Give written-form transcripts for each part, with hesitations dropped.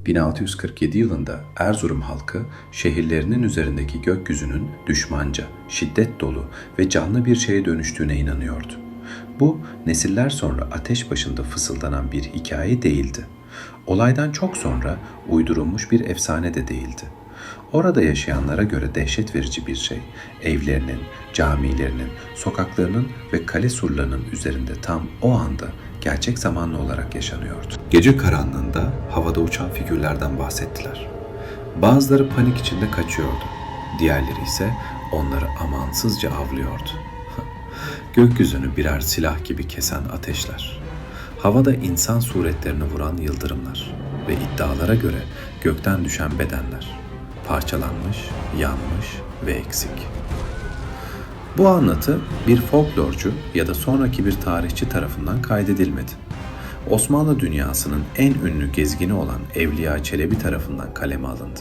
1647 yılında Erzurum halkı şehirlerinin üzerindeki gökyüzünün düşmanca, şiddet dolu ve canlı bir şeye dönüştüğüne inanıyordu. Bu nesiller sonra ateş başında fısıldanan bir hikaye değildi. Olaydan çok sonra uydurulmuş bir efsane de değildi. Orada yaşayanlara göre dehşet verici bir şey, evlerinin, camilerinin, sokaklarının ve kale surlarının üzerinde tam o anda gerçek zamanlı olarak yaşanıyordu. Gece karanlığında havada uçan figürlerden bahsettiler. Bazıları panik içinde kaçıyordu. Diğerleri ise onları amansızca avlıyordu. Gökyüzünü birer silah gibi kesen ateşler. Havada insan suretlerini vuran yıldırımlar ve iddialara göre gökten düşen bedenler. Parçalanmış, yanmış ve eksik. Bu anlatı bir folklorcu ya da sonraki bir tarihçi tarafından kaydedilmedi. Osmanlı dünyasının en ünlü gezgini olan Evliya Çelebi tarafından kaleme alındı.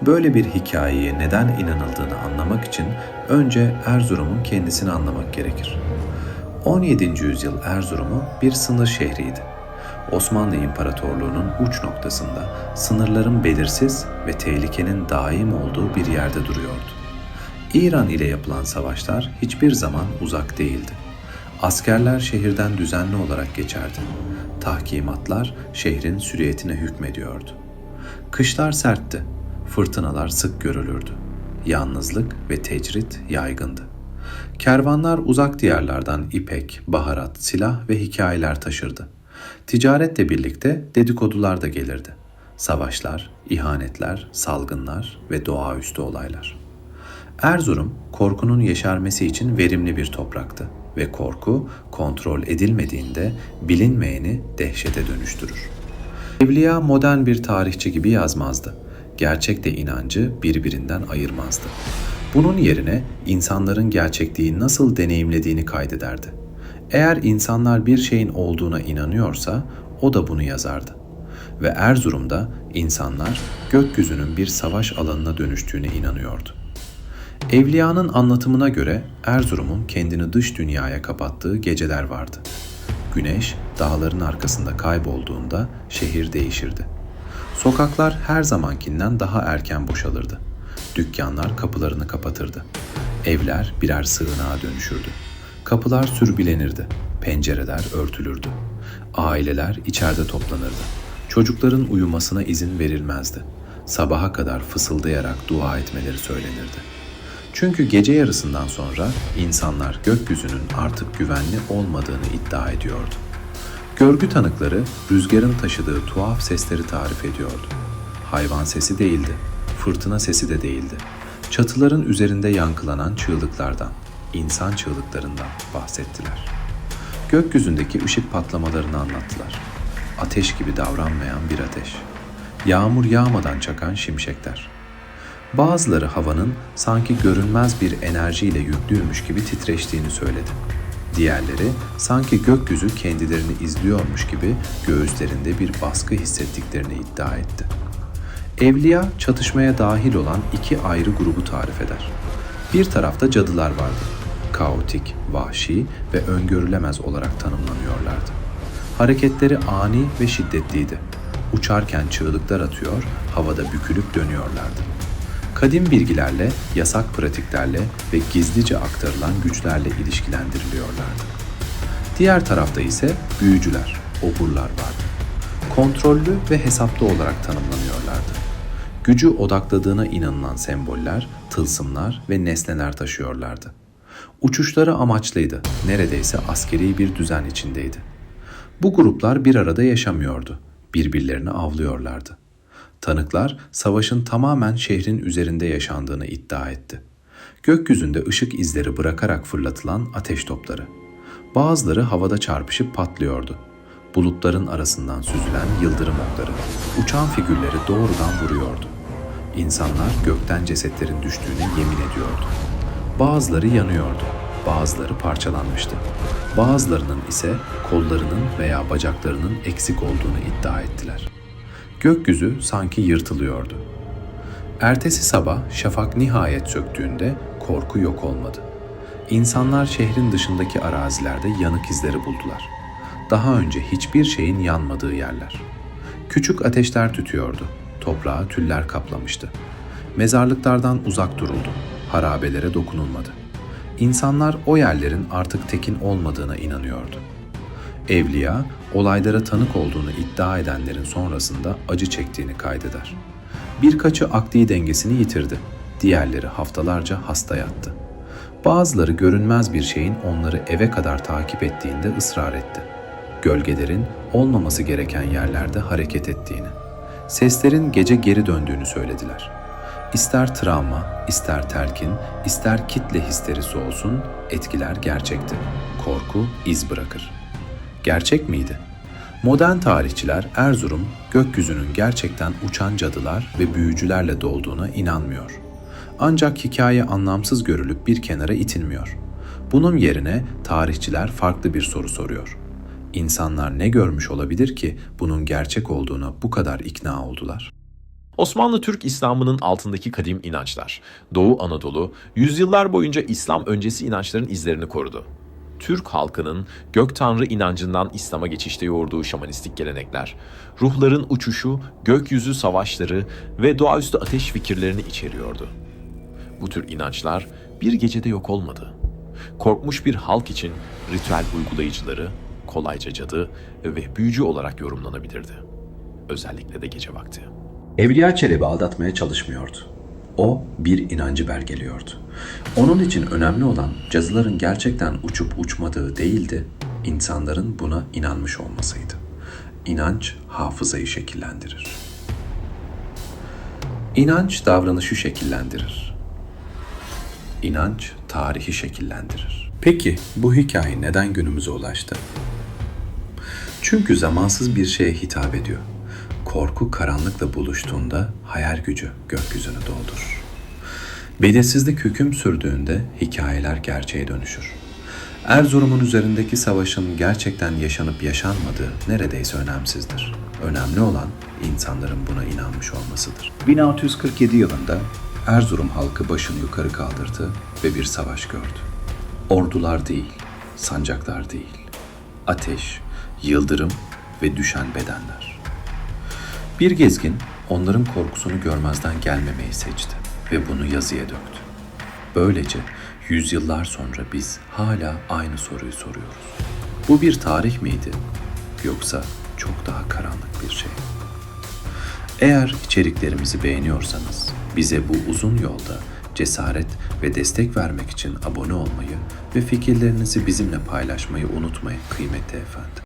Böyle bir hikayeye neden inanıldığını anlamak için önce Erzurum'un kendisini anlamak gerekir. 17. yüzyıl Erzurum'u bir sınır şehriydi. Osmanlı İmparatorluğu'nun uç noktasında sınırların belirsiz ve tehlikenin daim olduğu bir yerde duruyordu. İran ile yapılan savaşlar hiçbir zaman uzak değildi. Askerler şehirden düzenli olarak geçerdi. Tahkimatlar şehrin süriyetine hükmediyordu. Kışlar sertti, fırtınalar sık görülürdü. Yalnızlık ve tecrit yaygındı. Kervanlar uzak diyarlardan ipek, baharat, silah ve hikayeler taşırdı. Ticaretle birlikte dedikodular da gelirdi. Savaşlar, ihanetler, salgınlar ve doğaüstü olaylar. Erzurum, korkunun yeşermesi için verimli bir topraktı ve korku, kontrol edilmediğinde bilinmeyeni dehşete dönüştürür. Evliya modern bir tarihçi gibi yazmazdı. Gerçekle inancı birbirinden ayırmazdı. Bunun yerine insanların gerçekliği nasıl deneyimlediğini kaydederdi. Eğer insanlar bir şeyin olduğuna inanıyorsa o da bunu yazardı. Ve Erzurum'da insanlar gökyüzünün bir savaş alanına dönüştüğüne inanıyordu. Evliyanın anlatımına göre Erzurum'un kendini dış dünyaya kapattığı geceler vardı. Güneş dağların arkasında kaybolduğunda şehir değişirdi. Sokaklar her zamankinden daha erken boşalırdı. Dükkanlar kapılarını kapatırdı. Evler birer sığınağa dönüşürdü. Kapılar sürgülenirdi, pencereler örtülürdü. Aileler içeride toplanırdı. Çocukların uyumasına izin verilmezdi. Sabaha kadar fısıldayarak dua etmeleri söylenirdi. Çünkü gece yarısından sonra insanlar gökyüzünün artık güvenli olmadığını iddia ediyordu. Görgü tanıkları rüzgarın taşıdığı tuhaf sesleri tarif ediyordu. Hayvan sesi değildi, fırtına sesi de değildi. Çatıların üzerinde yankılanan çığlıklardan, insan çığlıklarından bahsettiler. Gökyüzündeki ışık patlamalarını anlattılar. Ateş gibi davranmayan bir ateş. Yağmur yağmadan çakan şimşekler. Bazıları havanın sanki görünmez bir enerjiyle yüklüymüş gibi titreştiğini söyledi. Diğerleri sanki gökyüzü kendilerini izliyormuş gibi göğüslerinde bir baskı hissettiklerini iddia etti. Evliya çatışmaya dahil olan iki ayrı grubu tarif eder. Bir tarafta cadılar vardı. Kaotik, vahşi ve öngörülemez olarak tanımlanıyorlardı. Hareketleri ani ve şiddetliydi. Uçarken çığlıklar atıyor, havada bükülüp dönüyorlardı. Kadim bilgilerle, yasak pratiklerle ve gizlice aktarılan güçlerle ilişkilendiriliyorlardı. Diğer tarafta ise büyücüler, oburlar vardı. Kontrollü ve hesaplı olarak tanımlanıyorlardı. Gücü odakladığına inanılan semboller, tılsımlar ve nesneler taşıyorlardı. Uçuşları amaçlıydı, neredeyse askeri bir düzen içindeydi. Bu gruplar bir arada yaşamıyordu, birbirlerini avlıyorlardı. Tanıklar savaşın tamamen şehrin üzerinde yaşandığını iddia etti. Gökyüzünde ışık izleri bırakarak fırlatılan ateş topları. Bazıları havada çarpışıp patlıyordu. Bulutların arasından süzülen yıldırım okları, uçan figürleri doğrudan vuruyordu. İnsanlar gökten cesetlerin düştüğüne yemin ediyordu. Bazıları yanıyordu, bazıları parçalanmıştı. Bazılarının ise kollarının veya bacaklarının eksik olduğunu iddia ettiler. Gökyüzü sanki yırtılıyordu. Ertesi sabah şafak nihayet söktüğünde korku yok olmadı. İnsanlar şehrin dışındaki arazilerde yanık izleri buldular. Daha önce hiçbir şeyin yanmadığı yerler. Küçük ateşler tütüyordu. Toprağı tüller kaplamıştı. Mezarlıklardan uzak duruldu. Harabelere dokunulmadı. İnsanlar o yerlerin artık tekin olmadığına inanıyordu. Evliya, olaylara tanık olduğunu iddia edenlerin sonrasında acı çektiğini kaydeder. Birkaçı akli dengesini yitirdi. Diğerleri haftalarca hasta yattı. Bazıları görünmez bir şeyin onları eve kadar takip ettiğinde ısrar etti. Gölgelerin olmaması gereken yerlerde hareket ettiğini, seslerin gece geri döndüğünü söylediler. İster travma, ister telkin, ister kitle histerisi olsun, etkiler gerçekti. Korku iz bırakır. Gerçek miydi? Modern tarihçiler Erzurum, gökyüzünün gerçekten uçan cadılar ve büyücülerle dolduğuna inanmıyor. Ancak hikaye anlamsız görülüp bir kenara itilmiyor. Bunun yerine tarihçiler farklı bir soru soruyor. İnsanlar ne görmüş olabilir ki bunun gerçek olduğuna bu kadar ikna oldular? Osmanlı Türk İslam'ının altındaki kadim inançlar. Doğu Anadolu, yüzyıllar boyunca İslam öncesi inançların izlerini korudu. Türk halkının gök tanrı inancından İslam'a geçişte yoğurduğu şamanistik gelenekler, ruhların uçuşu, gökyüzü savaşları ve doğaüstü ateş fikirlerini içeriyordu. Bu tür inançlar bir gecede yok olmadı. Korkmuş bir halk için ritüel uygulayıcıları kolayca cadı ve büyücü olarak yorumlanabilirdi. Özellikle de gece vakti. Evliya Çelebi aldatmaya çalışmıyordu. O bir inancı belgeliyordu. Onun için önemli olan cadıların gerçekten uçup uçmadığı değildi, insanların buna inanmış olmasıydı. İnanç hafızayı şekillendirir. İnanç davranışı şekillendirir. İnanç tarihi şekillendirir. Peki bu hikaye neden günümüze ulaştı? Çünkü zamansız bir şeye hitap ediyor. Korku karanlıkla buluştuğunda hayal gücü gökyüzünü doldurur. Belirsizlik hüküm sürdüğünde hikayeler gerçeğe dönüşür. Erzurum'un üzerindeki savaşın gerçekten yaşanıp yaşanmadığı neredeyse önemsizdir. Önemli olan insanların buna inanmış olmasıdır. 1647 yılında Erzurum halkı başını yukarı kaldırdı ve bir savaş gördü. Ordular değil, sancaklar değil, ateş, yıldırım ve düşen bedenler. Bir gezgin onların korkusunu görmezden gelmemeyi seçti ve bunu yazıya döktü. Böylece yüzyıllar sonra biz hala aynı soruyu soruyoruz. Bu bir tarih miydi yoksa çok daha karanlık bir şey? Eğer içeriklerimizi beğeniyorsanız bize bu uzun yolda cesaret ve destek vermek için abone olmayı ve fikirlerinizi bizimle paylaşmayı unutmayın kıymetli efendim.